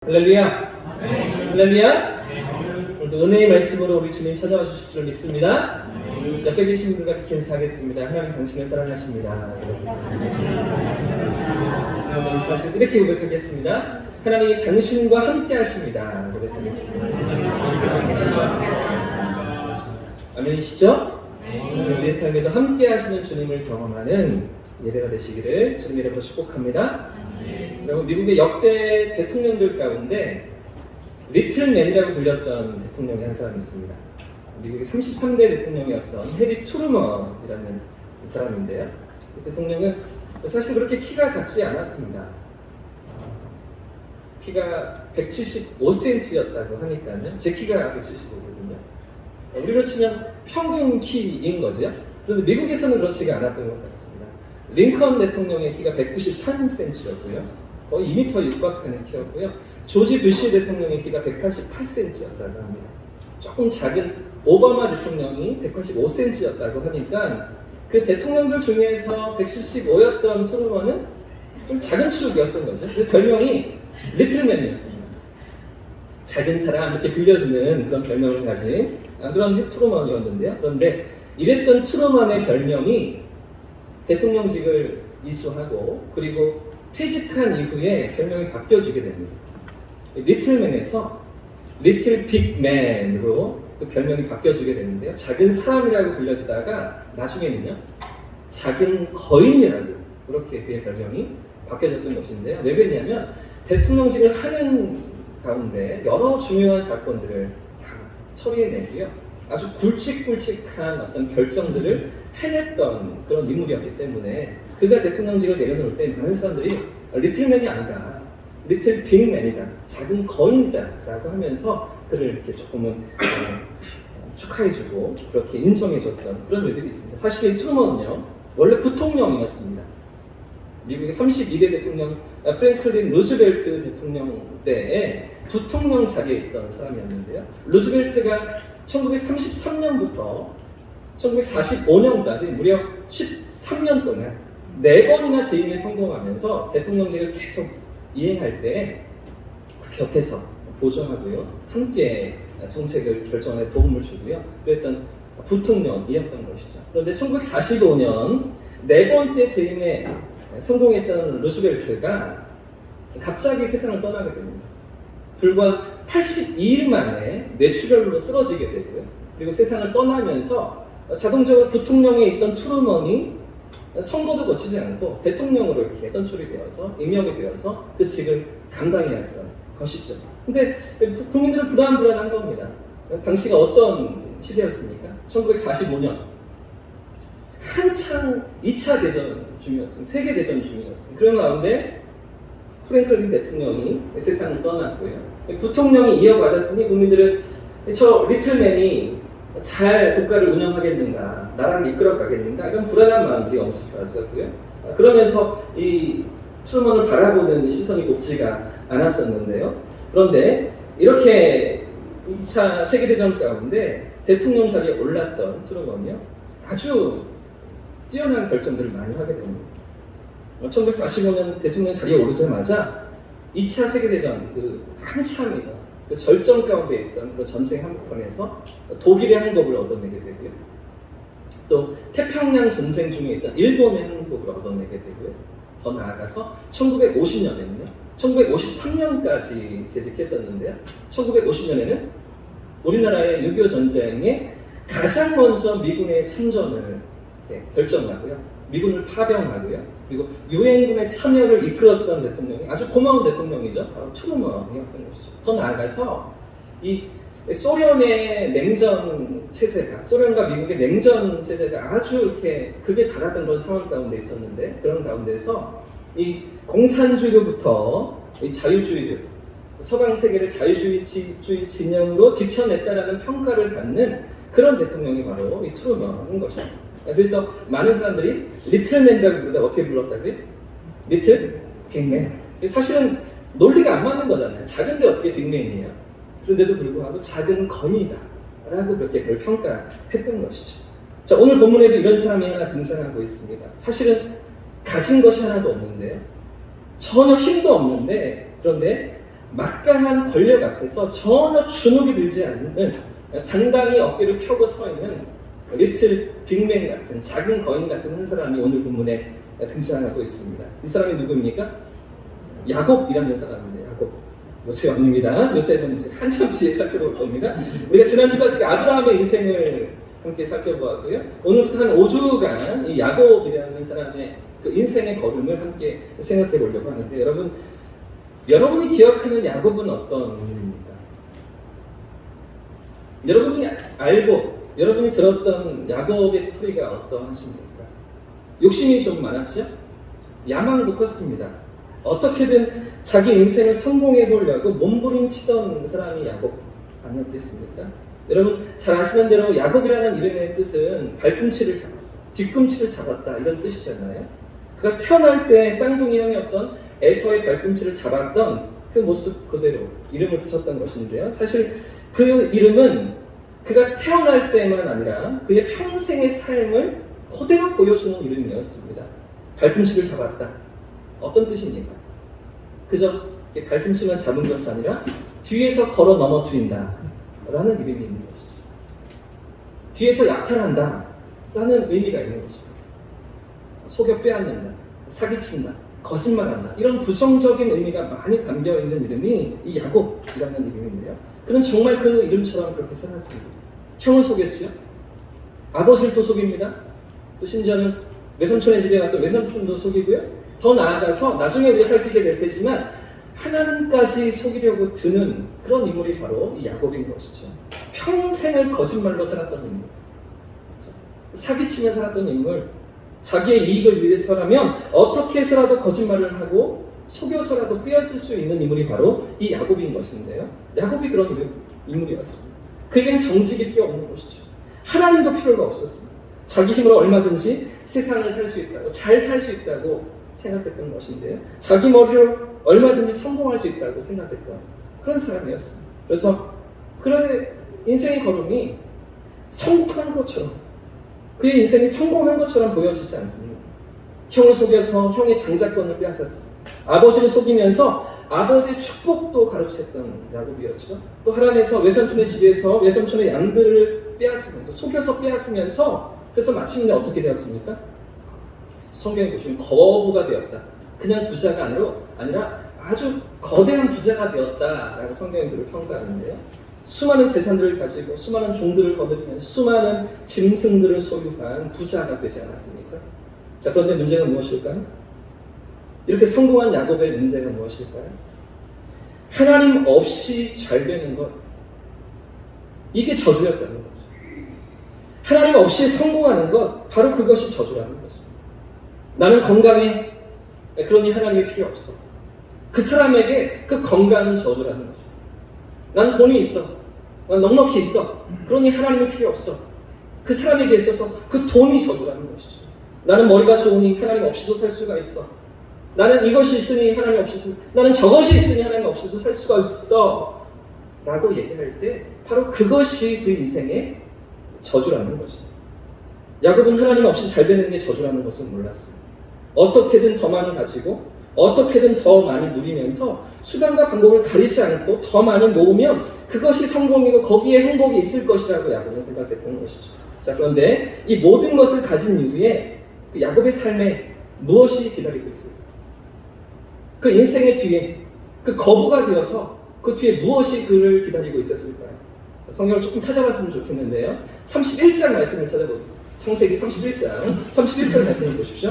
할렐루야. 할렐루야. 오늘도 은혜의 말씀으로 우리 주님 찾아와 주실 줄 믿습니다. 옆에 계신 분들과 이렇게 인사하겠습니다. 하나님 당신을 사랑하십니다. 오늘 인사하실 때 이렇게 고백하겠습니다. 하나님이 당신과 함께 하십니다. 고백하겠습니다. 아멘이시죠? 우리 삶에도 함께 하시는 주님을 경험하는 예배가 되시기를 주님 이름으로 축복합니다. 여러분, 미국의 역대 대통령들 가운데 리틀맨이라고 불렸던 대통령이 한 사람이 있습니다. 미국의 33대 대통령이었던 해리 트루먼이라는 사람인데요. 그 대통령은 사실 그렇게 키가 작지 않았습니다. 키가 175cm였다고 하니까요. 제 키가 175거든요. 우리로 치면 평균 키인 거죠. 그런데 미국에서는 그렇지가 않았던 것 같습니다. 링컨 대통령의 키가 193cm였고요. 거의 2m 육박하는 키였고요. 조지 부시 대통령의 키가 188cm였다고 합니다. 조금 작은 오바마 대통령이 185cm였다고 하니까 그 대통령들 중에서 175였던 트루먼은 좀 작은 축이었던 거죠. 그 별명이 리틀맨이었습니다. 작은 사람 이렇게 불려지는 그런 별명을 가진 그런 트루먼이었는데요. 그런데 이랬던 트루먼의 별명이 대통령직을 이수하고 그리고 퇴직한 이후에 별명이 바뀌어지게 됩니다. 리틀맨에서 리틀 빅맨으로 그 별명이 바뀌어지게 되는데요. 작은 사람이라고 불려지다가 나중에는요 작은 거인이라고 그렇게 그의 별명이 바뀌어졌던 것인데요. 왜 그랬냐면 대통령직을 하는 가운데 여러 중요한 사건들을 다 처리해내고요. 아주 굵직굵직한 어떤 결정들을 해냈던 그런 인물이었기 때문에 그가 대통령직을 내려놓을 때 많은 사람들이 리틀맨이 아니다, 리틀 빅맨이다, 작은 거인이다 라고 하면서 그를 이렇게 조금은 축하해주고 그렇게 인정해줬던 그런 일들이 있습니다. 사실 이 트루먼은요 원래 부통령이었습니다. 미국의 32대 대통령 프랭클린 루즈벨트 대통령 때에 부통령 자리에 있던 사람이었는데요. 루즈벨트가 1933년부터 1945년까지 무려 13년 동안 4번이나 재임에 성공하면서 대통령직을 계속 이행할 때 그 곁에서 보조하고요. 함께 정책을 결정에 도움을 주고요. 그랬던 부통령이었던 것이죠. 그런데 1945년 4번째 재임에 성공했던 루즈벨트가 갑자기 세상을 떠나게 됩니다. 불과 82일 만에 뇌출혈로 쓰러지게 되고요. 그리고 세상을 떠나면서 자동적으로 부통령에 있던 트루먼이 선거도 거치지 않고 대통령으로 이렇게 선출이 되어서 임명이 되어서 그 직을 감당해야 했던 것이죠. 근데 국민들은 불안한 겁니다. 당시가 어떤 시대였습니까? 1945년 한창 2차 대전 중이었습니다. 세계대전 중이었습니다. 그런 가운데 프랭클린 대통령이 세상을 떠났고요. 부통령이 이어받았으니 국민들은 저 리틀맨이 잘 국가를 운영하겠는가, 나라를 이끌어가겠는가 이런 불안한 마음들이 엄습해왔었고요. 그러면서 이 트루먼을 바라보는 시선이 곱지가 않았었는데요. 그런데 이렇게 2차 세계대전 가운데 대통령 자리에 올랐던 트루먼이요 아주 뛰어난 결정들을 많이 하게 됩니다. 1945년 대통령 자리에 오르자마자 2차 세계대전 그 한참이다. 그 절정 가운데 있던 그 전쟁 한복판에서 독일의 항복을 얻어내게 되고요. 또 태평양 전쟁 중에 있던 일본의 항복을 얻어내게 되고요. 더 나아가서 1950년에는요. 1953년까지 재직했었는데요. 1950년에는 우리나라의 6.25 전쟁에 가장 먼저 미군의 참전을 결정하고요. 미군을 파병하고요. 그리고 유엔군의 참여를 이끌었던 대통령이 아주 고마운 대통령이죠. 바로 트루먼이었던 것이죠. 더 나아가서 이 소련의 냉전 체제가, 소련과 미국의 냉전 체제가 아주 이렇게 극에 달하던 그런 상황 가운데 있었는데 그런 가운데서 이 공산주의로부터 이 자유주의를 서방 세계를 자유주의 진영으로 지켜냈다라는 평가를 받는 그런 대통령이 바로 이 트루먼인 것입니다. 그래서 많은 사람들이 리틀맨이라고 부르다 어떻게 불렀다고요? 리틀 빅맨. 사실은 논리가 안 맞는 거잖아요. 작은데 어떻게 빅맨이에요? 그런데도 불구하고 작은 건이다 라고 그렇게 그걸 평가했던 것이죠. 자, 오늘 본문에도 이런 사람이 하나 등장하고 있습니다. 사실은 가진 것이 하나도 없는데요. 전혀 힘도 없는데 그런데 막강한 권력 앞에서 전혀 주눅이 들지 않는 당당히 어깨를 펴고 서 있는 리틀 빅맨 같은 작은 거인 같은 한 사람이 오늘 본문에 등장하고 있습니다. 이 사람이 누구입니까? 야곱이라는 사람인데 야곱. 요셉 아닙니다. 요셉은 이제 한참 뒤에 살펴볼 겁니다. 우리가 지난주까지 아브라함의 인생을 함께 살펴보았고요. 오늘부터 한 5주간 이 야곱이라는 사람의 그 인생의 걸음을 함께 생각해 보려고 하는데 여러분이 기억하는 야곱은 어떤 인물입니까? 여러분이 알고 여러분이 들었던 야곱의 스토리가 어떠하십니까? 욕심이 좀 많았죠? 야망도 컸습니다. 어떻게든 자기 인생을 성공해 보려고 몸부림치던 사람이 야곱 아니었겠습니까? 여러분 잘 아시는 대로 야곱이라는 이름의 뜻은 뒤꿈치를 잡았다 이런 뜻이잖아요. 그가 태어날 때 쌍둥이 형이었던 에서의 발꿈치를 잡았던 그 모습 그대로 이름을 붙였던 것인데요. 사실 그 이름은 그가 태어날 때만 아니라 그의 평생의 삶을 그대로 보여주는 이름이었습니다. 발꿈치를 잡았다. 어떤 뜻입니까? 그저 이렇게 발꿈치만 잡은 것이 아니라 뒤에서 걸어 넘어뜨린다 라는 이름이 있는 것이죠. 뒤에서 약탈한다 라는 의미가 있는 것이죠. 속여 빼앗는다, 사기친다, 거짓말한다 이런 부정적인 의미가 많이 담겨있는 이름이 이 야곱이라는 이름인데요. 그는 정말 그 이름처럼 그렇게 살았습니다. 형을 속였지요. 아버지를 또 속입니다. 또 심지어는 외삼촌의 집에 가서 외삼촌도 속이고요. 더 나아가서 나중에 우리가 살피게 될 테지만 하나님까지 속이려고 드는 그런 인물이 바로 이 야곱인 것이죠. 평생을 거짓말로 살았던 인물, 사기치며 살았던 인물, 자기의 이익을 위해서라면 어떻게 해서라도 거짓말을 하고 속여서라도 빼앗을 수 있는 인물이 바로 이 야곱인 것인데요. 야곱이 그런 인물이었습니다. 그에게는 정직이 필요 없는 것이죠. 하나님도 필요가 없었습니다. 자기 힘으로 얼마든지 세상을 살 수 있다고, 잘 살 수 있다고 생각했던 것인데요. 자기 머리로 얼마든지 성공할 수 있다고 생각했던 그런 사람이었습니다. 그래서 그런 인생의 걸음이 성공한 것처럼, 그의 인생이 성공한 것처럼 보여지지 않습니다. 형을 속여서 형의 장자권을 빼앗았습니다. 아버지를 속이면서 아버지의 축복도 가로챘던 야곱이었죠. 또 하란에서 외삼촌의 집에서 외삼촌의 양들을 빼앗으면서 속여서 빼앗으면서 그래서 마침내 어떻게 되었습니까? 성경에 보시면 거부가 되었다. 그냥 부자가 아니라 아주 거대한 부자가 되었다라고 성경이 그를 평가하는데요. 수많은 재산들을 가지고 수많은 종들을 거느리면서 수많은 짐승들을 소유한 부자가 되지 않았습니까? 자, 그런데 문제가 무엇일까요? 이렇게 성공한 야곱의 문제가 무엇일까요? 하나님 없이 잘 되는 것, 이게 저주였다는 거죠. 하나님 없이 성공하는 것, 바로 그것이 저주라는 거죠. 나는 건강해, 그러니 하나님이 필요 없어. 그 사람에게 그 건강은 저주라는 거죠. 난 돈이 있어, 난 넉넉히 있어, 그러니 하나님이 필요 없어. 그 사람에게 있어서 그 돈이 저주라는 것이죠. 나는 머리가 좋으니 하나님 없이도 살 수가 있어. 나는 이것이 있으니 하나님 없이도, 나는 저것이 있으니 하나님 없이도 살 수가 있어 라고 얘기할 때 바로 그것이 그 인생의 저주라는 거죠. 야곱은 하나님 없이 잘 되는 게 저주라는 것을 몰랐습니다. 어떻게든 더 많이 가지고 어떻게든 더 많이 누리면서 수단과 방법을 가리지 않고 더 많이 모으면 그것이 성공이고 거기에 행복이 있을 것이라고 야곱은 생각했던 것이죠. 자, 그런데 이 모든 것을 가진 이후에 그 야곱의 삶에 무엇이 기다리고 있을까? 그 인생의 뒤에 그 거부가 되어서 그 뒤에 무엇이 그를 기다리고 있었을까요? 자, 성경을 조금 찾아봤으면 좋겠는데요. 31장 말씀을 찾아보세요. 창세기 31장 31절 말씀을 보십시오.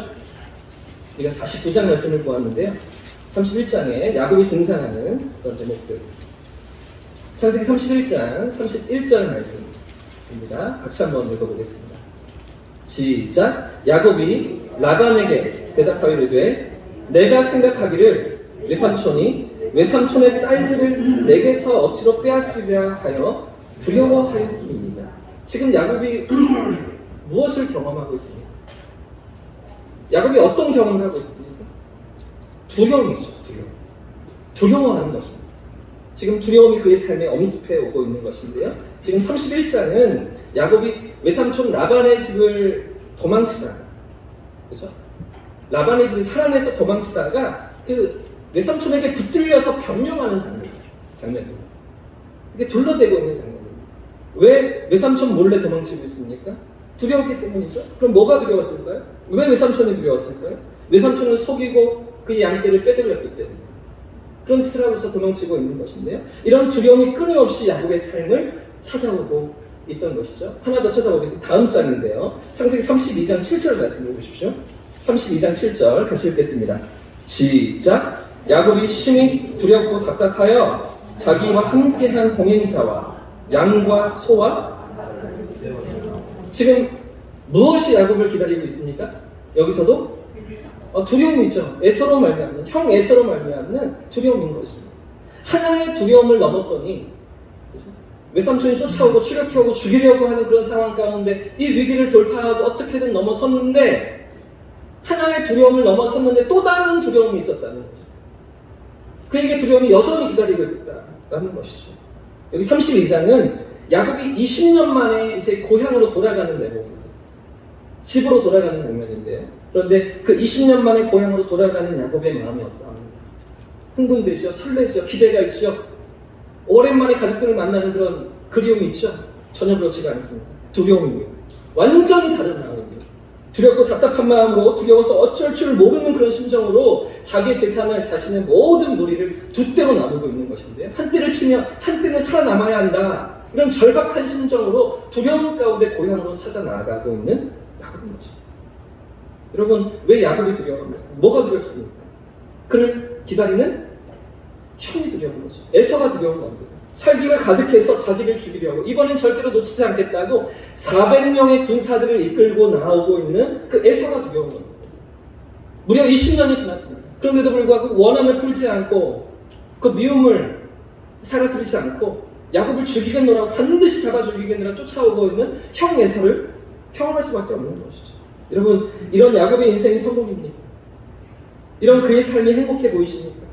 우리가 49장 말씀을 보았는데요. 31장에 야곱이 등장하는 그런 제목들. 창세기 31장 31절 말씀입니다. 같이 한번 읽어보겠습니다. 시작. 야곱이 라반에게 대답하여 이르되 내가 생각하기를 외삼촌의 딸들을 내게서 억지로 빼앗으려 하여 두려워하였음이니이다. 지금 야곱이 무엇을 경험하고 있습니까? 야곱이 어떤 경험을 하고 있습니까? 두려움이죠. 두려워하는 것입니다. 지금 두려움이 그의 삶에 엄습해 오고 있는 것인데요. 지금 31장은 야곱이 외삼촌 라반의 집을 도망치다가, 그렇죠? 라반의 집을 살아내서 도망치다가 그 외삼촌에게 붙들려서 변명하는 장면입니다. 이게 둘러대고 있는 장면입니다. 왜 외삼촌 몰래 도망치고 있습니까? 두려웠기 때문이죠. 그럼 뭐가 두려웠을까요? 왜 외삼촌이 두려웠을까요? 외삼촌을 속이고 그의 양떼를 빼돌렸기 때문에 그런 짓을 하고서 도망치고 있는 것인데요. 이런 두려움이 끊임없이 야곱의 삶을 찾아오고 있던 것이죠. 하나 더 찾아보겠습니다. 다음 장인데요. 창세기 32장 7절 말씀을 보십시오. 32장 7절 같이 읽겠습니다. 시작. 야곱이 심히 두렵고 답답하여 자기와 함께한 동행자와 양과 소와 지금 무엇이 야곱을 기다리고 있습니까? 여기서도 두려움이죠. 에서로 말미암는, 형 에서로 말미암는 두려움인 것입니다. 하나의 두려움을 넘었더니 외삼촌이 쫓아오고 추격해오고 죽이려고 하는 그런 상황 가운데 이 위기를 돌파하고 어떻게든 넘어섰는데 하나의 두려움을 넘어섰는데 또 다른 두려움이 있었다는 거죠. 그에게 두려움이 여전히 기다리고 있다라는 것이죠. 여기 32장은 야곱이 20년 만에 이제 고향으로 돌아가는 내용입니다. 집으로 돌아가는 장면인데요. 그런데 그 20년 만에 고향으로 돌아가는 야곱의 마음이 어떠합니까? 흥분되죠, 설레죠, 기대가 있죠. 오랜만에 가족들을 만나는 그런 그리움이 있죠. 전혀 그렇지가 않습니다. 두려움입니다. 완전히 다른 마음입니다. 두렵고 답답한 마음으로 두려워서 어쩔 줄 모르는 그런 심정으로 자기의 재산을, 자신의 모든 무리를 두 대로 나누고 있는 것인데요. 한 대를 치면 한 대는 살아남아야 한다. 이런 절박한 심정으로 두려움 가운데 고향으로 찾아 나아가고 있는 야곱인 것입니다. 여러분, 왜 야곱이 두려워합니까? 뭐가 두렵습니까? 그를 기다리는 형이 두려운 거죠. 에서가 두려운 겁니다. 살기가 가득해서 자기를 죽이려고 이번엔 절대로 놓치지 않겠다고 400명의 군사들을 이끌고 나오고 있는 그 에서가 두려운 겁니다. 무려 20년이 지났습니다. 그런데도 불구하고 원한을 풀지 않고 그 미움을 사라뜨리지 않고 야곱을 죽이겠노라고 반드시 잡아 죽이겠노라 쫓아오고 있는 형 에서를 경험할 수밖에 없는 것이죠. 여러분, 이런 야곱의 인생이 성공입니까? 이런 그의 삶이 행복해 보이십니까?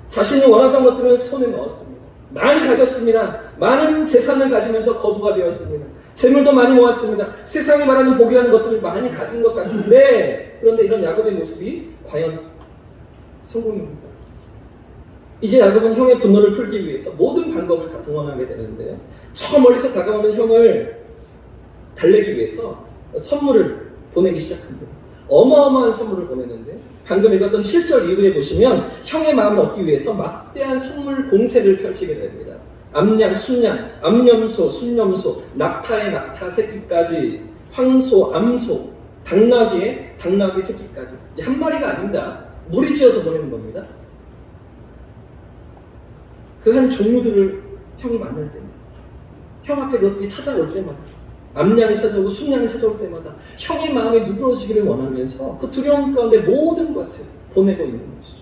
자신이 원하던 것들을 손에 넣었습니다. 많이 가졌습니다. 많은 재산을 가지면서 거부가 되었습니다. 재물도 많이 모았습니다. 세상이 말하는 복이라는 것들을 많이 가진 것 같은데, 그런데 이런 야곱의 모습이 과연 성공입니까? 이제 야곱은 형의 분노를 풀기 위해서 모든 방법을 다 동원하게 되는데요. 저 멀리서 다가오는 형을 달래기 위해서 선물을 보내기 시작합니다. 어마어마한 선물을 보내는데 방금 읽었던 7절 이후에 보시면 형의 마음을 얻기 위해서 막대한 선물 공세를 펼치게 됩니다. 암양, 순양, 암염소, 순염소, 낙타의 낙타 새끼까지, 황소, 암소, 당나귀의 당나귀 새끼까지. 한 마리가 아닙니다. 무리지어서 보내는 겁니다. 그 한 종류들을 형이 만날 때마다, 형 앞에 그것들이 찾아올 때마다, 암양이 찾아오고 순양이 찾아올 때마다 형의 마음이 누그러지기를 원하면서 그 두려움 가운데 모든 것을 보내고 있는 것이죠.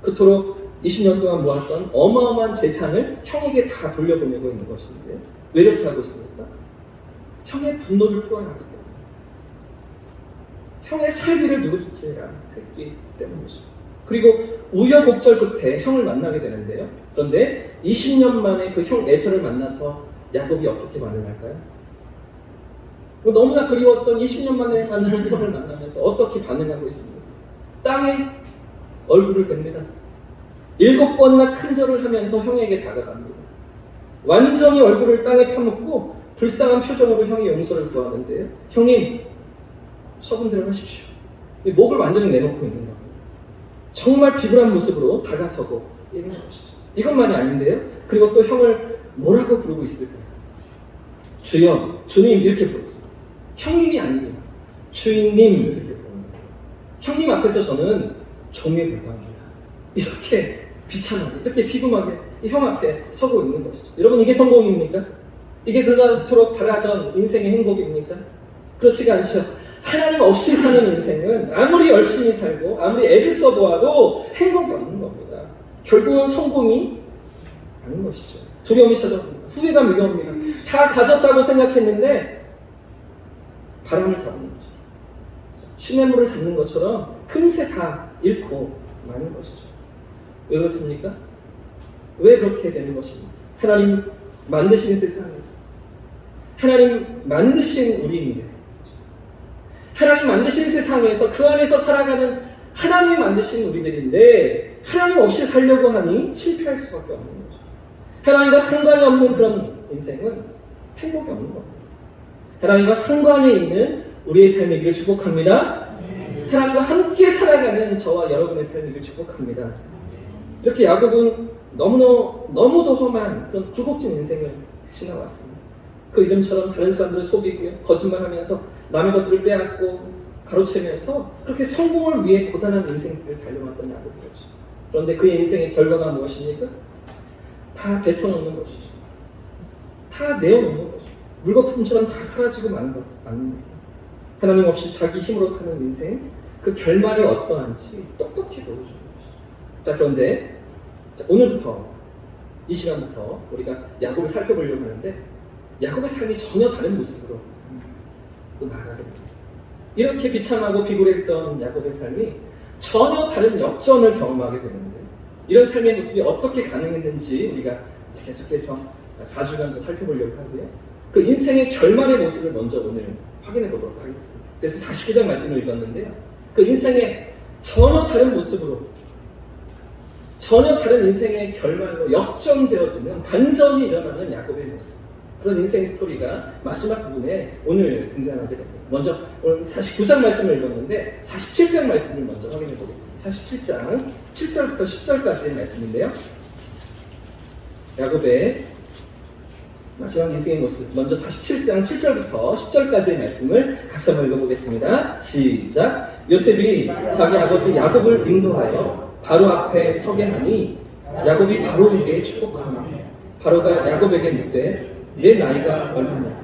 그토록 20년 동안 모았던 어마어마한 재산을 형에게 다 돌려보내고 있는 것인데 왜 이렇게 하고 있습니까? 형의 분노를 풀어야 하기 때문에, 형의 살기를 누그러뜨려야 했기 때문이죠. 그리고 우여곡절 끝에 형을 만나게 되는데요. 그런데 20년 만에 그 형 에서를 만나서 야곱이 어떻게 반응할까요? 너무나 그리웠던 20년 만에 만나는 형을 만나면서 어떻게 반응하고 있습니까? 땅에 얼굴을 댑니다. 7번이나 큰 절을 하면서 형에게 다가갑니다. 완전히 얼굴을 땅에 파묻고 불쌍한 표정으로 형의 용서를 구하는데요. 형님, 처분대로 하십시오. 목을 완전히 내놓고 있는 겁니다. 정말 비굴한 모습으로 다가서고 있는 것이죠. 이것만이 아닌데요. 그리고 또 형을 뭐라고 부르고 있을까요? 주여, 주님 이렇게 부르고 있습니다. 형님이 아닙니다. 주인님 이렇게 부릅니다. 형님 앞에서 저는 종에 불과합니다. 이렇게 비참하게, 이렇게 비범하게 형 앞에 서고 있는 것이죠. 여러분, 이게 성공입니까? 이게 그가 그토록 바라던 인생의 행복입니까? 그렇지가 않죠. 하나님 없이 사는 인생은 아무리 열심히 살고 아무리 애를 써보아도 행복이 없는 겁니다. 결국은 성공이 아닌 것이죠. 두려움이 찾아옵니다. 후회가 밀려옵니다. 다 가졌다고 생각했는데 바람을 잡는 거죠. 시냇물을 잡는 것처럼 금세 다 잃고 마는 것이죠. 왜 그렇습니까? 왜 그렇게 되는 것입니까? 하나님 만드신 세상에서, 하나님 만드신 우리인데, 하나님 만드신 세상에서 그 안에서 살아가는 하나님이 만드신 우리들인데 하나님 없이 살려고 하니 실패할 수밖에 없는 거죠. 하나님과 상관이 없는 그런 인생은 행복이 없는 겁니다. 하나님과 상관이 있는 우리의 삶이기를 축복합니다. 하나님과 함께 살아가는 저와 여러분의 삶이기를 축복합니다. 이렇게 야곱은 너무도 험한 그런 굴곡진 인생을 지나왔습니다. 그 이름처럼 다른 사람들을 속이고요, 거짓말하면서 남의 것들을 빼앗고 가로채면서 그렇게 성공을 위해 고단한 인생길을 달려왔던 야곱이었죠. 그런데 그의 인생의 결과가 무엇입니까? 다 뱉어놓는 것이죠. 다 내어놓는 것이죠. 물거품처럼 다 사라지고 마는 것 아닙니까? 하나님 없이 자기 힘으로 사는 인생, 그 결말이 어떠한지 똑똑히 보여주는 것이죠. 자, 그런데 오늘부터 이 시간부터 우리가 야곱을 살펴보려고 하는데 야곱의 삶이 전혀 다른 모습으로 또 나아가게 됩니다. 이렇게 비참하고 비굴했던 야곱의 삶이 전혀 다른 역전을 경험하게 되는데 이런 삶의 모습이 어떻게 가능했는지 우리가 계속해서 4주간 더 살펴보려고 하고요. 그 인생의 결말의 모습을 먼저 오늘 확인해 보도록 하겠습니다. 그래서 49장 말씀을 읽었는데요. 그 인생의 전혀 다른 모습으로 전혀 다른 인생의 결말로 역전되어지는 반전이 일어나는 야곱의 모습, 그런 인생 스토리가 마지막 부분에 오늘 등장하게 됩니다. 먼저 오늘 49장 말씀을 읽었는데 47장 말씀을 먼저 확인해 보겠습니다. 47장 7절부터 10절까지의 말씀인데요. 야곱의 마지막 인생의 모습, 먼저 47장 7절부터 10절까지의 말씀을 같이 한번 읽어보겠습니다. 시작. 요셉이 자기 아버지 야곱을 인도하여 바로 앞에 서게 하니 야곱이 바로에게 축복하며 바로가 야곱에게 묻되 내 나이가 얼마냐?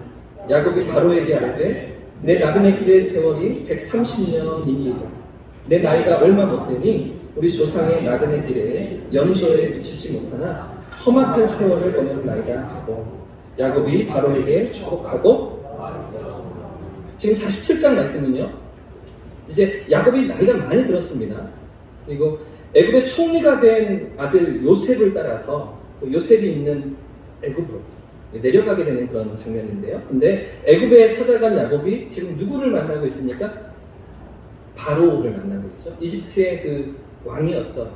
야곱이 바로에게 아뢰되 내 나그네 길의 세월이 130년이니이다. 내 나이가 얼마 못 되니 우리 조상의 나그네 길에 연조에 미치지 못하나 험악한 세월을 보냈나이다 하고 야곱이 바로에게 축복하고. 지금 47장 말씀은요, 이제 야곱이 나이가 많이 들었습니다. 그리고 애굽의 총리가 된 아들 요셉을 따라서 요셉이 있는 애굽으로 내려가게 되는 그런 장면인데요. 근데 애굽에 찾아간 야곱이 지금 누구를 만나고 있습니까? 바로를 만나고 있죠. 이집트의 그 왕이었던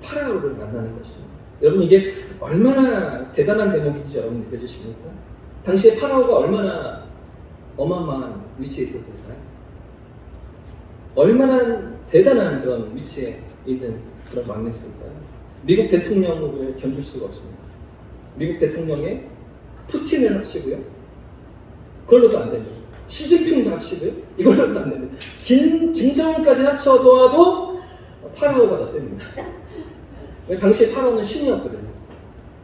파라오를 만나는 것입니다. 여러분, 이게 얼마나 대단한 대목인지 여러분 느껴지십니까? 당시에 파라오가 얼마나 어마어마한 위치에 있었을까요? 얼마나 대단한 그런 위치에 있는 그런 왕이었을까요? 미국 대통령을 견줄 수가 없습니다. 미국 대통령의 푸틴을 합치고요, 그걸로도 안 됩니다. 시진핑도 합치고요, 이걸로도 안 됩니다. 김정은까지 합쳐도와도 파라오가 더 셉니다. 당시에 파라오는 신이었거든요.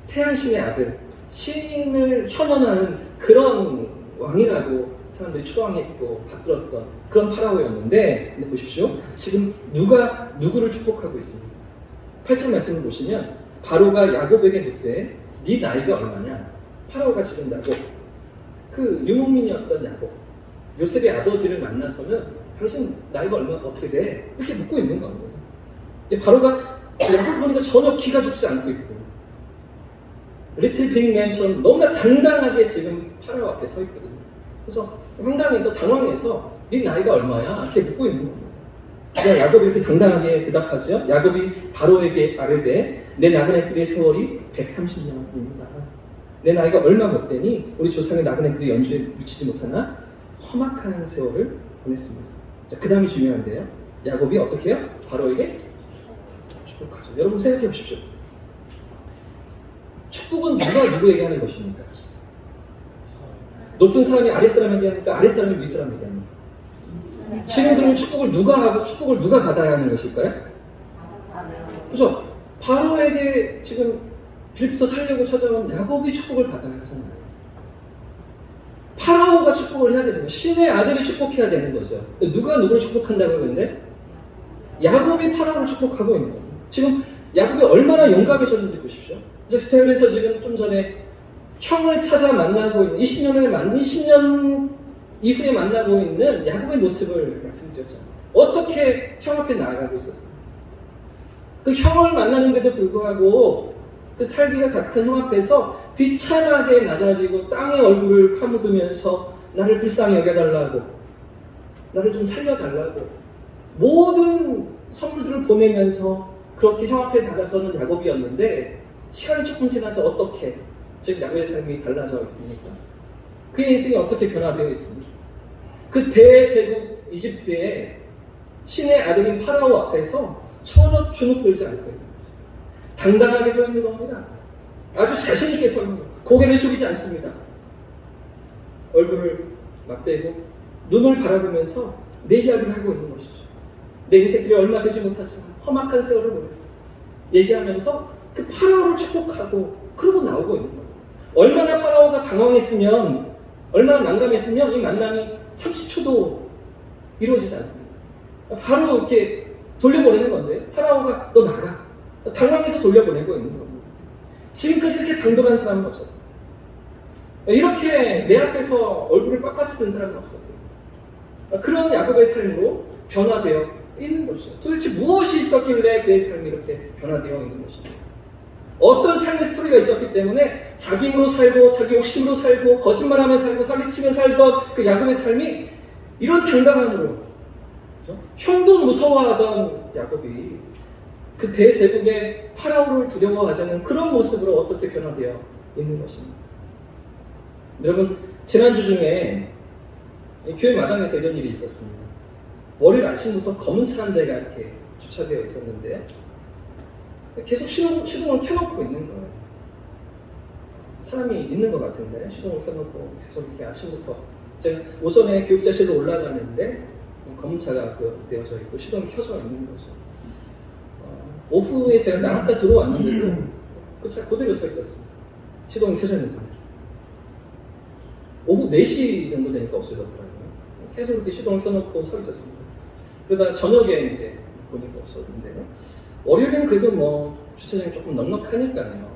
태양신의 아들, 신을 현원하는 그런 왕이라고 사람들이 추앙했고 받들었던 그런 파라오였는데, 근데 보십시오. 지금 누가 누구를 축복하고 있습니까? 8절 말씀을 보시면 바로가 야곱에게 묻되 네 나이가 얼마냐? 파라오가 지금 야곱, 그 유목민이었던 야곱, 요셉의 아버지를 만나서는 당신 나이가 얼마 어떻게 돼? 이렇게 묻고 있는 겁니다. 바로가 야곱 보니까 전혀 기가 죽지 않고 있거든요. 리틀 빅맨처럼 너무나 당당하게 지금 파라오 앞에 서 있거든요. 그래서 황당해서 당황해서 네 나이가 얼마야? 이렇게 묻고 있는 겁니다. 그냥 야곱이 이렇게 당당하게 대답하죠. 야곱이 바로에게 아뢰되 내 나그네 길의 세월이 130년입니다. 내 나이가 얼마 못 되니 우리 조상의 나그네 길의 연주에 미치지 못하나 험악한 세월을 보냈습니다. 자, 그 다음이 중요한데요. 야곱이 어떻게 해요? 바로에게 축복하죠. 여러분 생각해 보십시오. 축복은 누가 누구에게 하는 것입니까? 높은 사람이 아랫 사람에게 합니까? 아랫 사람이 윗 사람에게 합니까? 지금 그러면 축복을 누가 하고 축복을 누가 받아야 하는 것일까요? 그죠? 바로에게 지금 빌부터 살려고 찾아온 야곱이 축복을 받아야 하잖아요. 파라오가 축복을 해야 되는 거예요. 신의 아들이 축복해야 되는 거죠. 누가 누구를 축복한다고 하는데 야곱이 파라오를 축복하고 있는 거예요. 지금 야곱이 얼마나 용감해졌는지 보십시오. 그래서 지금 좀 전에 형을 찾아 만나고 있는 20년 이후에 만나고 있는 야곱의 모습을 말씀드렸잖아요. 어떻게 형 앞에 나아가고 있었어요? 그 형을 만나는데도 불구하고 그 살기가 가득한 형 앞에서 비참하게 낮아지고 땅에 얼굴을 파묻으면서 나를 불쌍히 여겨달라고, 나를 좀 살려달라고 모든 선물들을 보내면서 그렇게 형 앞에 나가서는 야곱이었는데 시간이 조금 지나서 어떻게 지금 야곱의 삶이 달라져 있습니까? 그의 인생이 어떻게 변화되어 있습니까? 그 대제국 이집트의 신의 아들인 파라오 앞에서 전혀 주눅들지 않고 있는 거죠. 당당하게 서 있는 겁니다. 아주 자신 있게 서 있는 겁니다. 고개를 숙이지 않습니다. 얼굴을 맞대고 눈을 바라보면서 내 이야기를 하고 있는 것이죠. 내 인생들이 얼마 되지 못하지만 험악한 세월을 보냈어. 얘기하면서 그 파라오를 축복하고 그러고 나오고 있는 거예요. 얼마나 파라오가 당황했으면, 얼마나 난감했으면 이 만남이 30초도 이루어지지 않습니다. 바로 이렇게 돌려보내는 건데 파라오가 너 나가. 당황해서 돌려보내고 있는 겁니다. 지금까지 이렇게 당돌한 사람은 없었다. 이렇게 내 앞에서 얼굴을 빳빳이 든 사람은 없었다. 그런 야곱의 삶으로 변화되어 있는 것이죠. 도대체 무엇이 있었길래 그의 삶이 이렇게 변화되어 있는 것인가? 어떤 삶의 스토리가 있었기 때문에 자기 힘으로 살고 자기 욕심으로 살고 거짓말하며 살고 사기치며 살던 그 야곱의 삶이 이런 당당함으로, 그렇죠? 형도 무서워하던 야곱이 그 대제국의 파라오를 두려워하지 않는 그런 모습으로 어떻게 변화되어 있는 것입니다. 여러분, 지난주 중에 교회 마당에서 이런 일이 있었습니다. 월요일 아침부터 검은 차 한 대가 이렇게 주차되어 있었는데요. 계속 시동을 켜놓고 있는 거예요. 사람이 있는 것 같은데 시동을 켜놓고 계속 이렇게 아침부터 제가 오전에 교육자실로 올라가는데 검은 차가 되어져 있고 시동이 켜져 있는 거죠. 오후에 제가 나갔다 들어왔는데도 그 차 그대로 서 있었습니다. 시동이 켜져 있는 상태로. 오후 4시 정도 되니까 없어졌더라고요. 계속 이렇게 시동을 켜놓고 서 있었습니다. 그러다 저녁에 이제 보니까 없었는데요. 월요일은 그래도 뭐 주차장이 조금 넉넉하니까요.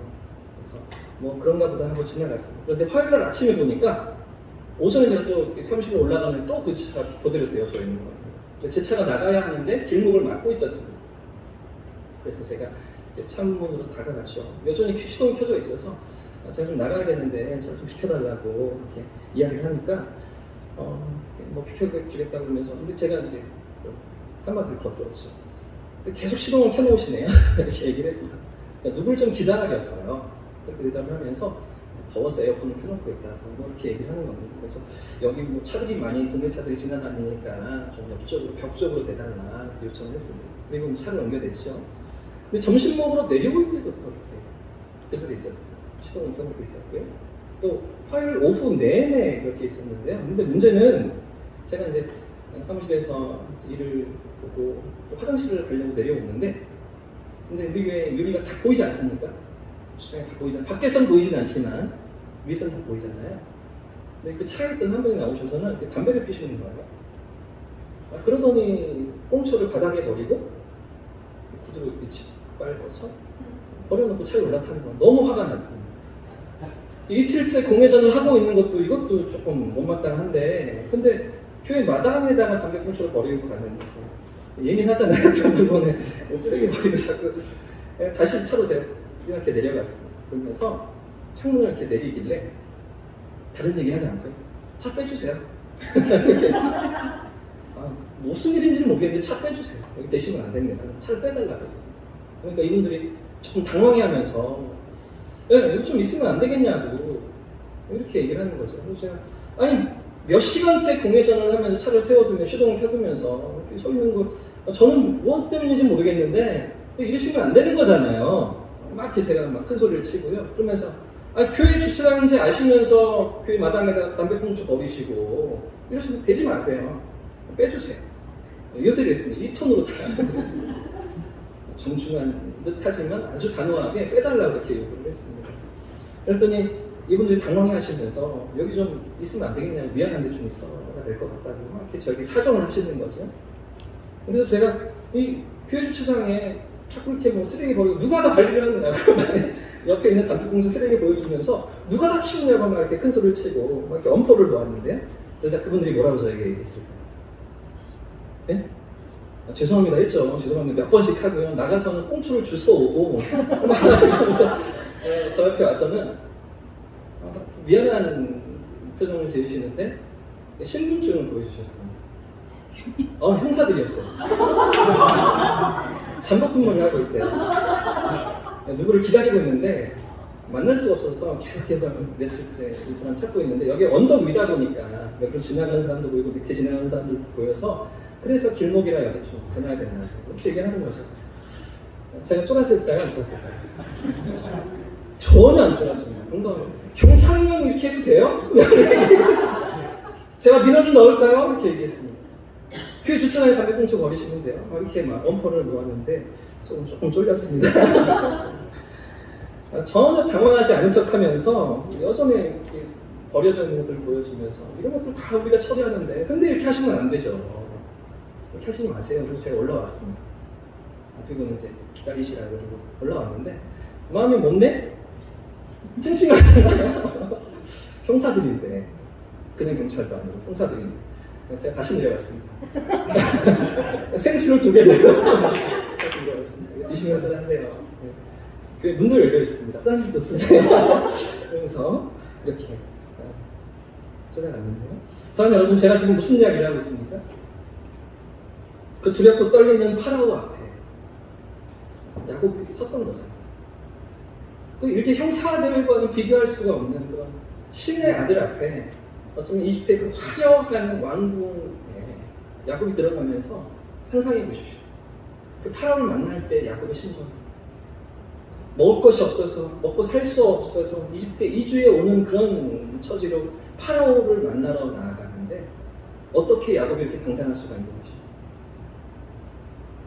그래서 뭐 그런가 보다 하고 지나갔습니다. 그런데 화요일날 아침에 보니까 오전에 제가 또 사무실에 올라가는데 또 그 차가 그대로 되어져 있는 겁니다. 제 차가 나가야 하는데 길목을 막고 있었습니다. 그래서 제가 이제 창문으로 다가갔죠. 여전히 시동이 켜져 있어서 제가 좀 나가야 되는데 제가 좀 비켜달라고 이렇게 이야기를 하니까 뭐 비켜주겠다고 그러면서 근데 제가 이제 또 한마디를 거들었죠. 계속 시동을 켜놓으시네요. 이렇게 얘기를 했습니다. 그러니까 누굴 좀 기다려서요. 그렇게 대답을 하면서 더워서 에어컨을 켜놓고 있다고 뭐 이렇게 얘기를 하는 겁니다. 그래서 여기 뭐 차들이 많이 동네 차들이 지나다니니까 좀 옆쪽으로 벽 쪽으로 대달라 요청을 했습니다. 그리고 차를 옮겨댔죠. 근데 점심 먹으러 내려올 때도 또 이렇게 그 소리 있었습니다. 시동을 켜놓고 있었고요. 또 화요일 오후 내내 그렇게 있었는데요. 근데 문제는 제가 이제 사무실에서 일을 보고 또 화장실을 가려고 내려오는데 근데 우리 교회 유리가 다 보이지 않습니까? 주차장이 다 보이잖아요. 밖에선 보이진 않지만 위에선 다 보이잖아요. 근데 그 차에 있던 한 분이 나오셔서는 이렇게 담배를 피시는 거예요. 그러더니 꽁초를 바닥에 버리고 구두로 이렇게 짓밟아서 버려놓고 차에 올라타는 거예요. 너무 화가 났습니다. 이틀째 공회전을 하고 있는 것도 이것도 조금 못마땅한데 근데 교회 마당에다가 담배 꽁초를 버리고 가는 예민하잖아요. 그런 부분에 쓰레기 버리고 자꾸 다시 차로 제가 이렇게 내려갔습니다. 그러면서 창문을 이렇게 내리길래 다른 얘기 하지 않고요. 차 빼주세요. 이렇게 무슨 일인지는 모르겠는데 차 빼주세요. 여기 대시면 안 됩니다. 차를 빼달라고 했습니다. 그러니까 이분들이 조금 당황해하면서 여기 좀 있으면 안 되겠냐고 이렇게 얘기를 하는 거죠. 그래서 제가 아니 몇 시간째 공회전을 하면서 차를 세워두며 시동을 켜두면서 이렇게 서 있는 거 저는 무엇 때문인지 모르겠는데 이러시면 안 되는 거잖아요. 막 이렇게 제가 막 큰 소리를 치고요. 그러면서 교회 주차장인지 아시면서 교회 마당에다 담배 꽁초 버리시고 이러시면 되지 마세요. 빼주세요. 이어드리고 했습니다. 이 톤으로 다 드렸습니다. 정중한 듯하지만 아주 단호하게 빼달라고 이렇게 요구를 했습니다. 그랬더니 이분들이 당황해 하시면서 여기 좀 있으면 안 되겠냐, 미안한데 좀 있어가 될 것 같다고 막 이렇게 저에게 사정을 하시는 거죠. 그래서 제가 이 교회 주차장에 자꾸 이렇게 뭐 쓰레기 버리고 누가 다 관리를 하느냐고 옆에 있는 담배꽁초 쓰레기 보여주면서 누가 다 치우냐고 막 이렇게 큰 소리를 치고 막 이렇게 엄포를 놓았는데요. 그래서 그분들이 뭐라고 저에게 얘기했을까요? 예? 죄송합니다 했죠. 죄송합니다 몇 번씩 하고요. 나가서는 꽁초를 주워오고 그러면서 저 옆에 와서는 미안한 표정을 지으시는데 신분증을 보여주셨습니다. 형사들이었어요. 잠복 근무를 하고 있대요. 누구를 기다리고 있는데 만날 수가 없어서 계속해서 며칠째 이 사람 찾고 있는데 여기 언덕 위다 보니까 여기로 지나가는 사람도 보이고 밑에 지나가는 사람도 보여서 그래서 길목이라 여기 좀 다녀야 된다 이렇게 얘기를 하는 거죠. 제가 쫄았을까요? 안 쫄았을까요? 전혀 안 쫄았습니다. 경찰이면 이렇게 해도 돼요? 제가 민원을 넣을까요? 이렇게 얘기했습니다. 교회 주차장에 담배꽁초 버리시면 돼요. 이렇게 막 엄포를 놓았는데 속은 조금 쫄렸습니다. 전혀 당황하지 않은 척하면서 여전히 이렇게 버려져 있는 것들을 보여주면서 이런 것들 다 우리가 처리하는데 근데 이렇게 하시면 안 되죠. 이렇게 하시지 마세요. 그리고 제가 올라왔습니다. 그리고 이제 기다리시라고 그러고 올라왔는데 마음이 뭔데? 찜찜하잖아요. 형사들인데 그냥 경찰도 아니고 형사들인데 제가 다시 내려갔습니다. 생수를 2개 내려서 다시 내려갔습니다. 드시면서 하세요. 교회 문도 열려 있습니다. 화장실도 쓰세요. 그러면서 이렇게 찾아갔는데요. 사랑하는 여러분, 제가 지금 무슨 이야기를 하고 있습니까? 그 두렵고 떨리는 파라오 앞에 야곱이 섰던 거잖아요. 그 이렇게 형사들과는 비교할 수가 없는 그런 신의 아들 앞에 어쩌면 이집트의 그 화려한 왕궁에 야곱이 들어가면서 상상해 보십시오. 그 파라오를 만날 때 야곱의 심정. 먹을 것이 없어서, 먹고 살 수 없어서 이집트에 이주해 오는 그런 처지로 파라오를 만나러 나아가는데 어떻게 야곱이 이렇게 당당할 수가 있는 것입니까?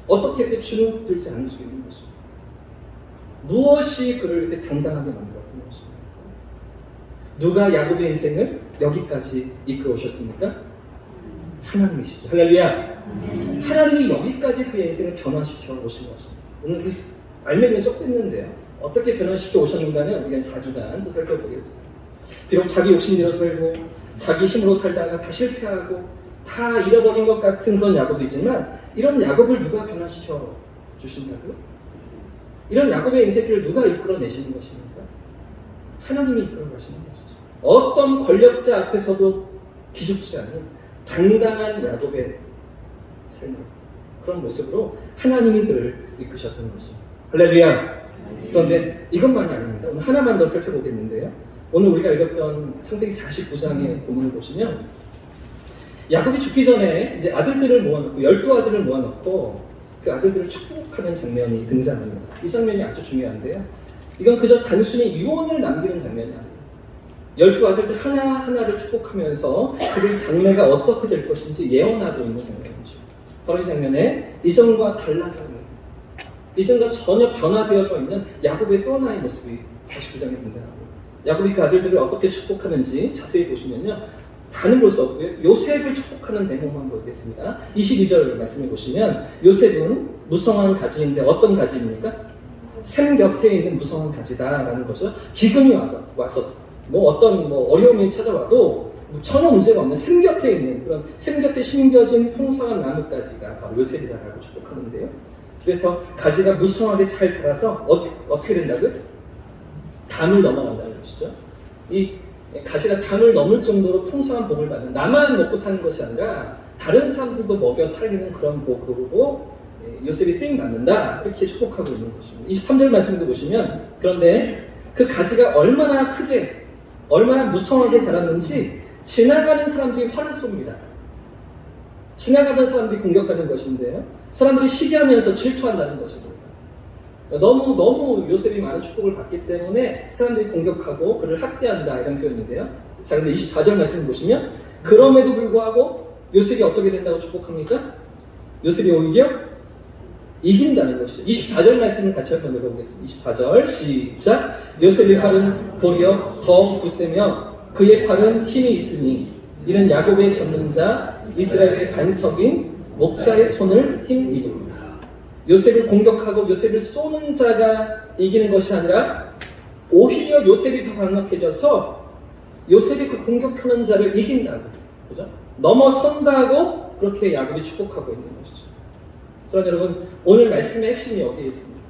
어떻게 이렇게 주눅들지 않을 수 있는 것입니까? 무엇이 그를 이렇게 당당하게 만들었던 것입니까? 누가 야곱의 인생을 여기까지 이끌어 오셨습니까? 하나님이시죠. 할렐루야! 하나님이 여기까지 그의 인생을 변화시켜 오신 것입니다. 오늘 그 알맹이는 쭉 뺐는데요. 어떻게 변화시켜 오셨는가는 우리가 4주간 또 살펴보겠습니다. 비록 자기 욕심이 들어 살고 자기 힘으로 살다가 다 실패하고 다 잃어버린 것 같은 그런 야곱이지만 이런 야곱을 누가 변화시켜 주신다고요? 이런 야곱의 인생길을 누가 이끌어내시는 것입니까? 하나님이 이끌어 가시는 것이죠. 어떤 권력자 앞에서도 기죽지 않는 당당한 야곱의 삶, 그런 모습으로 하나님이 그를 이끄셨던 것입니다. 할렐루야! 그런데 이것만이 아닙니다. 오늘 하나만 더 살펴보겠는데요. 오늘 우리가 읽었던 창세기 49장의 본문을 보시면 야곱이 죽기 전에 이제 아들들을 모아놓고 12아들을 모아놓고 그 아들들을 축복하는 장면이 등장합니다. 이 장면이 아주 중요한데요. 이건 그저 단순히 유언을 남기는 장면이 아니에요. 12아들들 하나하나를 축복하면서 그들 장래가 어떻게 될 것인지 예언하고 있는 장면이죠. 바로 이 장면에 이전과 달라서 이전과 전혀 변화되어져 있는 야곱의 또 하나의 모습이 49장에 등장합니다. 야곱이 그 아들들을 어떻게 축복하는지 자세히 보시면요. 다는 볼 수 없고요. 요셉을 축복하는 대목만 보겠습니다. 22절 말씀해 보시면 요셉은 무성한 가지인데 어떤 가지입니까? 샘 곁에 있는 무성한 가지다라는 거죠. 기근이 와서 어떤 어려움이 찾아와도 전혀 문제가 없는 샘 곁에 있는 그런 샘 곁에 심겨진 풍성한 나뭇가지가 바로 요셉이다라고 축복하는데요. 그래서 가지가 무성하게 잘 자라서 어떻게 된다고요? 담을 넘어간다는 것이죠. 이 가지가 담을 넘을 정도로 풍성한 복을 받는, 나만 먹고 사는 것이 아니라 다른 사람들도 먹여 살리는 그런 복으로 요셉이 쓰임 받는다, 이렇게 축복하고 있는 것입니다. 23절 말씀도 보시면 그런데 그 가지가 얼마나 크게 얼마나 무성하게 자랐는지 지나가는 사람들이 화를 쏩니다. 지나가던 사람들이 공격하는 것인데요. 사람들이 시기하면서 질투한다는 것입니다. 너무 요셉이 많은 축복을 받기 때문에 사람들이 공격하고 그를 학대한다, 이런 표현인데요. 자, 근데 24절 말씀을 보시면 그럼에도 불구하고 요셉이 어떻게 된다고 축복합니까? 요셉이 오히려 이긴다는 것이죠. 24절 말씀을 같이 한번 읽어보겠습니다. 24절 시작. 요셉의 팔은 도리어 더 굳세며 그의 팔은 힘이 있으니 이는 야곱의 전능자 이스라엘의 반석인 목자의 손을 힘입습니다. 요셉을 공격하고 요셉을 쏘는 자가 이기는 것이 아니라 오히려 요셉이 더 강력해져서 요셉이 그 공격하는 자를 이긴다고, 그죠? 넘어선다고 그렇게 야곱이 축복하고 있는 것이죠. 그래서 여러분, 오늘 말씀의 핵심이 여기에 있습니다.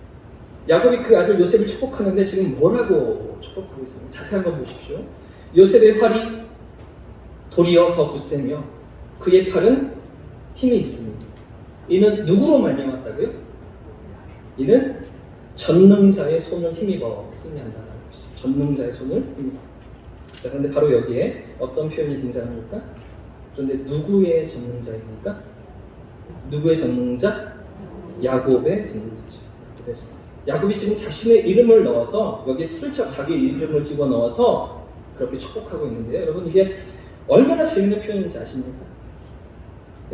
야곱이 그 아들 요셉을 축복하는데 지금 뭐라고 축복하고 있습니까? 자세히 한번 보십시오. 요셉의 활이 도리어 더 굳세며 그의 팔은 힘이 있으니 이는 누구로 말미암았다고요? 이는 전능자의 손을 힘입어 승리한다는 것이죠. 전능자의 손을 힘입어. 자, 그런데 바로 여기에 어떤 표현이 등장합니까? 그런데 누구의 전능자입니까? 누구의 전능자? 야곱의 전능자죠. 야곱이 지금 자신의 이름을 넣어서 여기 슬쩍 자기 이름을 집어넣어서 그렇게 축복하고 있는데요. 여러분 이게 얼마나 재밌는 표현인지 아십니까?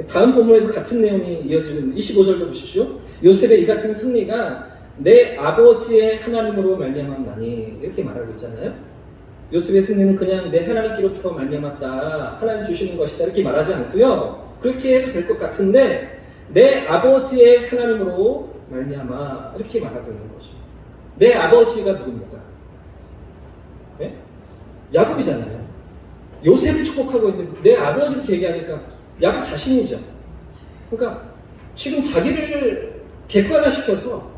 다음 본문에도 같은 내용이 이어지고 있는 25절도 보십시오. 요셉의 이 같은 승리가 내 아버지의 하나님으로 말미암았나니 이렇게 말하고 있잖아요. 요셉의 승리는 그냥 내 하나님께로부터 말미암았다, 하나님 주시는 것이다 이렇게 말하지 않고요. 그렇게 해도 될 것 같은데 내 아버지의 하나님으로 말미암아 이렇게 말하고 있는 거죠. 내 아버지가 누굽니까? 네? 야곱이잖아요. 요셉을 축복하고 있는데 내 아버지 이렇게 얘기하니까 야곱 자신이죠. 그러니까 지금 자기를 객관화시켜서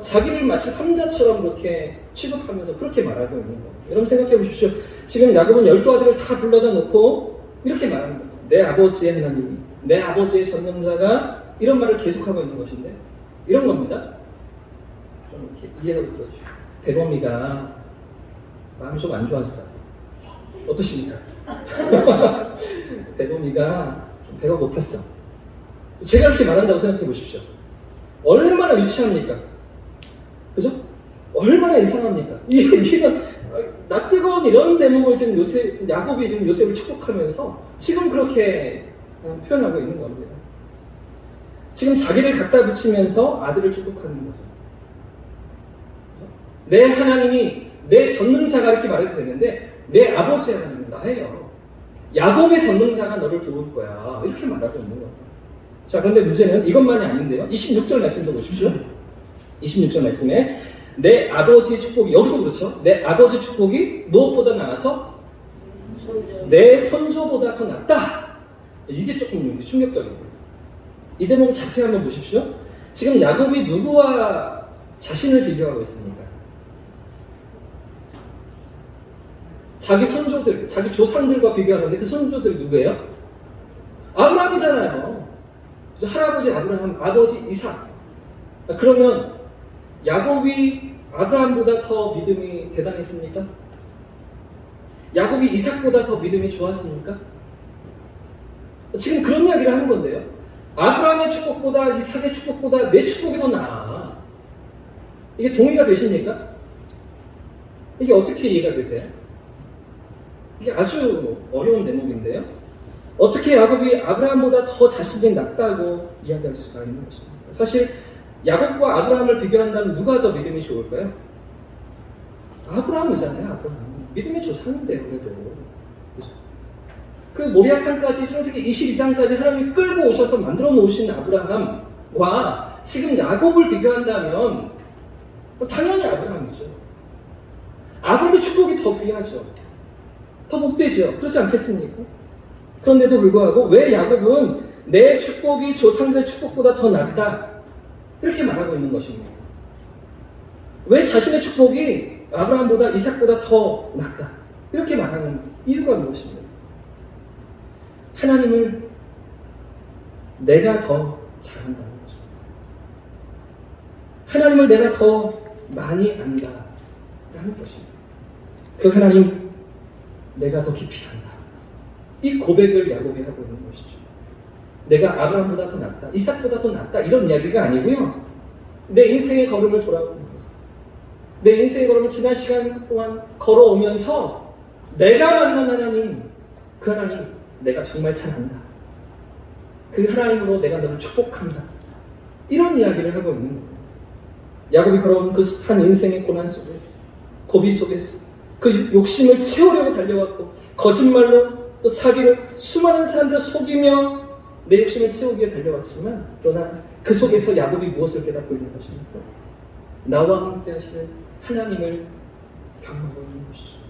자기를 마치 삼자처럼 그렇게 취급하면서 그렇게 말하고 있는 거예요. 여러분 생각해 보십시오. 지금 야곱은 12아들을 다 불러다 놓고 이렇게 말하는 거예요. 내 아버지의 하나님이, 내 아버지의 전능자가 이런 말을 계속하고 있는 것인데 이런 겁니다. 좀 이렇게 이해하고 들어주시고, 대범이가 마음이 좀 안 좋았어. 어떠십니까? 대범이가 좀 배가 고팠어. 제가 이렇게 말한다고 생각해 보십시오. 얼마나 유치합니까? 그죠? 얼마나 이상합니까? 이런 낯뜨거운 이런 대목을 지금 야곱이 지금 요셉을 축복하면서 지금 그렇게 표현하고 있는 겁니다. 지금 자기를 갖다 붙이면서 아들을 축복하는 거죠. 내 하나님이, 내 전능자가 이렇게 말해도 되는데 내 아버지의 하나님은 나예요. 야곱의 전능자가 너를 도울 거야. 이렇게 말하고 있는 거예요. 자, 그런데 문제는 이것만이 아닌데요. 26절 말씀도 보십시오. 26절 말씀에 내 아버지의 축복이, 여기도 그렇죠. 내 아버지의 축복이 무엇보다 나아서 내 선조보다 더 낫다. 이게 조금 충격적인 거예요. 이 대목을 자세히 한번 보십시오. 지금 야곱이 누구와 자신을 비교하고 있습니까? 자기 선조들, 자기 조상들과 비교하는데 그 선조들이 누구예요? 아브라함이잖아요. 할아버지 아브라함, 아버지 이삭. 그러면 야곱이 아브라함보다 더 믿음이 대단했습니까? 야곱이 이삭보다 더 믿음이 좋았습니까? 지금 그런 이야기를 하는 건데요. 아브라함의 축복보다 이삭의 축복보다 내 축복이 더 나아. 이게 동의가 되십니까? 이게 어떻게 이해가 되세요? 이게 아주 어려운 대목인데요. 어떻게 야곱이 아브라함보다 더 자신이 낫다고 이야기할 수가 있는 것입니다. 사실 야곱과 아브라함을 비교한다면 누가 더 믿음이 좋을까요? 아브라함이잖아요. 아브라함. 믿음의 조상인데요. 그래도. 그렇죠? 그 모리아산까지, 창세기 22장까지 하나님이 끌고 오셔서 만들어 놓으신 아브라함과 지금 야곱을 비교한다면 당연히 아브라함이죠. 아브라함의 축복이 더 귀하죠. 더 복되죠. 그렇지 않겠습니까? 그런데도 불구하고 왜 야곱은 내 축복이 조상들의 축복보다 더 낫다 이렇게 말하고 있는 것입니다. 왜 자신의 축복이 아브라함보다 이삭보다 더 낫다 이렇게 말하는 이유가 무엇입니까? 하나님을 내가 더 잘한다는 거죠. 하나님을 내가 더 많이 안다라는 것입니다. 그 하나님 내가 더 깊이 안다. 이 고백을 야곱이 하고 있는 것이죠. 내가 아브라함보다 더 낫다, 이삭보다 더 낫다 이런 이야기가 아니고요. 내 인생의 걸음을 돌아보면서 내 인생의 걸음을 지난 시간 동안 걸어오면서 내가 만난 하나님, 그 하나님 내가 정말 잘 안다. 그 하나님으로 내가 너를 축복한다. 이런 이야기를 하고 있는 거예요. 야곱이 걸어온 그 숱한 인생의 고난 속에서, 고비 속에서 그 욕심을 채우려고 달려왔고 거짓말로 또 사기로 수많은 사람들을 속이며 내 욕심을 채우기 위해 달려왔지만 그러나 그 속에서 야곱이 무엇을 깨닫고 있는 것입니까? 나와 함께 하시는 하나님을 경험하고 있는 것이죠.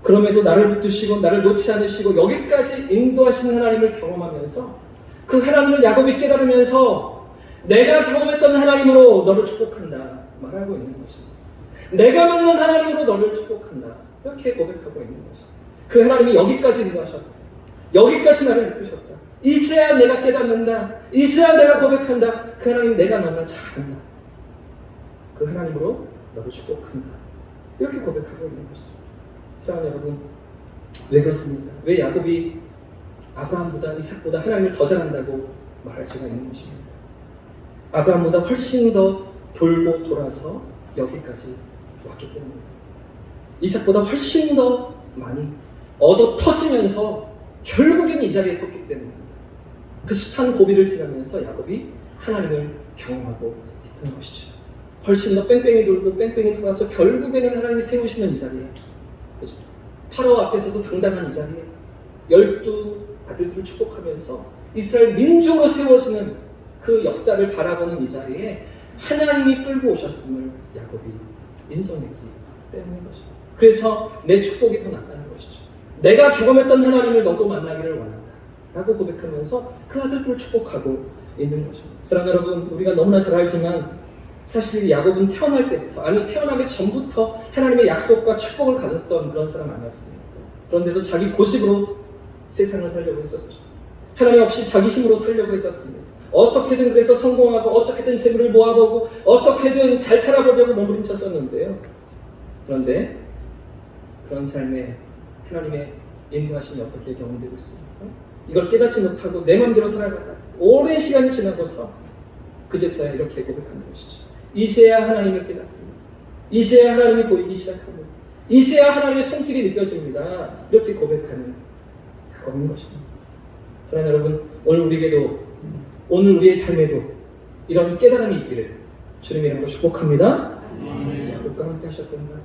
그럼에도 나를 붙드시고 나를 놓지 않으시고 여기까지 인도하시는 하나님을 경험하면서 그 하나님을 야곱이 깨달으면서 내가 경험했던 하나님으로 너를 축복한다 말하고 있는 것입니다. 내가 만난 하나님으로 너를 축복한다 이렇게 고백하고 있는 거죠. 그 하나님이 여기까지 인도하셨다. 여기까지 나를 이끄셨다. 이제야 내가 깨닫는다. 이제야 내가 고백한다. 그 하나님 내가 너무나 잘 안다. 그 하나님으로 너를 축복한다. 이렇게 고백하고 있는 것이죠. 사랑하는 여러분, 왜 그렇습니까? 왜 야곱이 아브라함보다 이삭보다 하나님을 더 잘한다고 말할 수가 있는 것입니다. 아브라함보다 훨씬 더 돌고 돌아서 여기까지 왔기 때문입니다. 이삭보다 훨씬 더 많이 얻어 터지면서 결국엔 이 자리에 섰기 때문입니다. 그 숱한 고비를 지나면서 야곱이 하나님을 경험하고 있던 것이죠. 훨씬 더 뺑뺑이 돌고 뺑뺑이 돌아서 결국에는 하나님이 세우시는 이 자리에, 그죠? 파라오 앞에서도 당당한 이 자리에 12 아들들을 축복하면서 이스라엘 민족으로 세워지는 그 역사를 바라보는 이 자리에 하나님이 끌고 오셨음을 야곱이 인정했기 때문인 것이죠. 그래서 내 축복이 더 낫다는 것이죠. 내가 경험했던 하나님을 너도 만나기를 원한다 라고 고백하면서 그 아들들을 축복하고 있는 것입니다. 사랑하는 여러분, 우리가 너무나 잘 알지만 사실 야곱은 태어날 때부터, 아니 태어나기 전부터 하나님의 약속과 축복을 가졌던 그런 사람 아니었습니까? 그런데도 자기 고집으로 세상을 살려고 했었죠. 하나님 없이 자기 힘으로 살려고 했었습니다. 어떻게든 그래서 성공하고 어떻게든 재물을 모아보고 어떻게든 잘 살아보려고 몸부림쳤었는데요. 그런데 그런 삶에 하나님의 인도하심이 어떻게 경험되고 있습니까? 이걸 깨닫지 못하고 내 마음대로 살아가다 오랜 시간이 지나고서 그제서야 이렇게 고백하는 것이죠. 이제야 하나님을 깨닫습니다. 이제야 하나님이 보이기 시작합니다. 이제야 하나님의 손길이 느껴집니다. 이렇게 고백하는 그것인 것입니다. 사랑하는 여러분, 오늘 우리에게도, 오늘 우리의 삶에도 이런 깨달음이 있기를 주님의 이름으로 축복합니다. 야곱과 함께 하셨던가,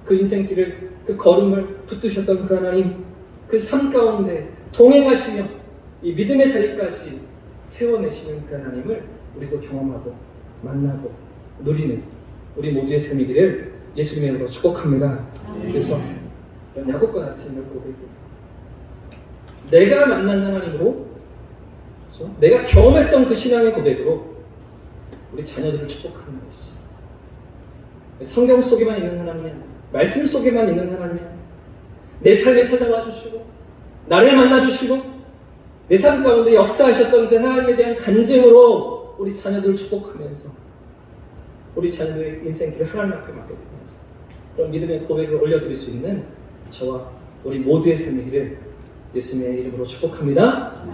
그 인생길을, 그 걸음을 붙드셨던 그 하나님, 그 삶 가운데 동행하시며 이 믿음의 자리까지 세워내시는 그 하나님을 우리도 경험하고 만나고 누리는 우리 모두의 삶이기를 예수님의 이름으로 축복합니다. 그래서 야곱과 같은 이런 고백이, 내가 만난 하나님으로, 그렇죠? 내가 경험했던 그 신앙의 고백으로 우리 자녀들을 축복하는 것이죠. 성경 속에만 있는 하나님이 아니라, 말씀 속에만 있는 하나님이 아니라, 내 삶에 찾아와 주시고 나를 만나 주시고 내 삶 가운데 역사하셨던 그 하나님에 대한 간증으로 우리 자녀들을 축복하면서 우리 자녀들의 인생길을 하나님 앞에 맡겨드리면서 그런 믿음의 고백을 올려드릴 수 있는 저와 우리 모두의 삶이기를 예수님의 이름으로 축복합니다.